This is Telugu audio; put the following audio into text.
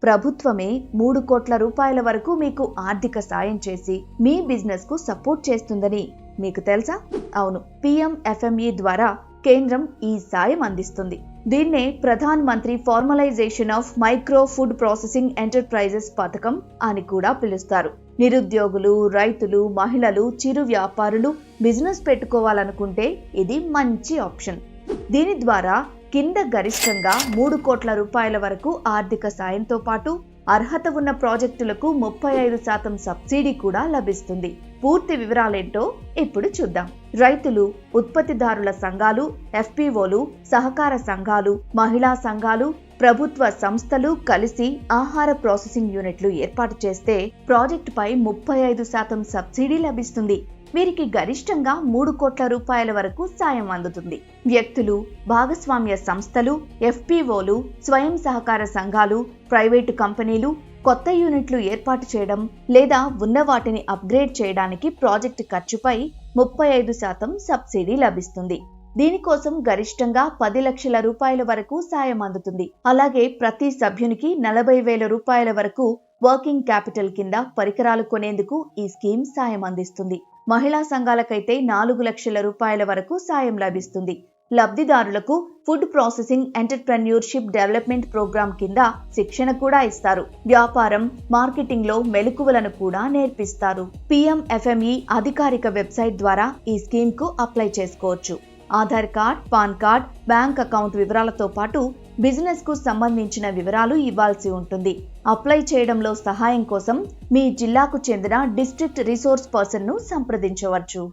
ప్రభుత్వమే 3 కోట్ల రూపాయల వరకు మీకు ఆర్థిక సాయం చేసి మీ బిజినెస్ కు సపోర్ట్ చేస్తుందని మీకు తెలుసా? అవును, PMFME ద్వారా కేంద్రం ఈ సాయం అందిస్తుంది. దీన్నే Pradhan Mantri formalisation of micro food processing enterprises పథకం అని కూడా పిలుస్తారు. నిరుద్యోగులు, రైతులు, మహిళలు, చిరు వ్యాపారులు బిజినెస్ పెట్టుకోవాలనుకుంటే ఇది మంచి ఆప్షన్. దీని ద్వారా కింద గరిష్టంగా 3 కోట్ల రూపాయల వరకు ఆర్థిక సాయంతో పాటు అర్హత ఉన్న ప్రాజెక్టులకు 35% సబ్సిడీ కూడా లభిస్తుంది. పూర్తి వివరాలేంటో ఇప్పుడు చూద్దాం. రైతులు, ఉత్పత్తిదారుల సంఘాలు, FPOలు, సహకార సంఘాలు, మహిళా సంఘాలు, ప్రభుత్వ సంస్థలు కలిసి ఆహార ప్రాసెసింగ్ యూనిట్లు ఏర్పాటు చేస్తే ప్రాజెక్టుపై 35% సబ్సిడీ లభిస్తుంది. వీరికి గరిష్టంగా 3 కోట్ల రూపాయల వరకు సాయం అందుతుంది. వ్యక్తులు, భాగస్వామ్య సంస్థలు, FPOలు, స్వయం సహకార సంఘాలు, ప్రైవేటు కంపెనీలు కొత్త యూనిట్లు ఏర్పాటు చేయడం లేదా ఉన్న వాటిని అప్గ్రేడ్ చేయడానికి ప్రాజెక్టు ఖర్చుపై 35% సబ్సిడీ లభిస్తుంది. దీనికోసం గరిష్టంగా 10 లక్షల రూపాయల వరకు సాయం అందుతుంది. అలాగే ప్రతి సభ్యునికి 40,000 రూపాయల వరకు వర్కింగ్ క్యాపిటల్ కింద పరికరాలు కొనేందుకు ఈ స్కీమ్ సాయం అందిస్తుంది. మహిళా సంఘాలకైతే 4 లక్షల రూపాయల వరకు సాయం లభిస్తుంది. లబ్ధిదారులకు food processing entrepreneurship development programme కింద శిక్షణ కూడా ఇస్తారు. వ్యాపారం, మార్కెటింగ్ లో మెలకువలను కూడా నేర్పిస్తారు. PMFME అధికారిక వెబ్సైట్ ద్వారా ఈ స్కీమ్ కు అప్లై చేసుకోవచ్చు. Aadhaar card, pan card, bank account వివరాలతో పాటు బిజినెస్ కు సంబంధించిన వివరాలు ఇవ్వాల్సి ఉంటుంది. అప్లై చేయడంలో సహాయం కోసం మీ జిల్లాకు చెందిన డిస్ట్రిక్ట్ రిసోర్స్ పర్సన్ ను సంప్రదించవచ్చు.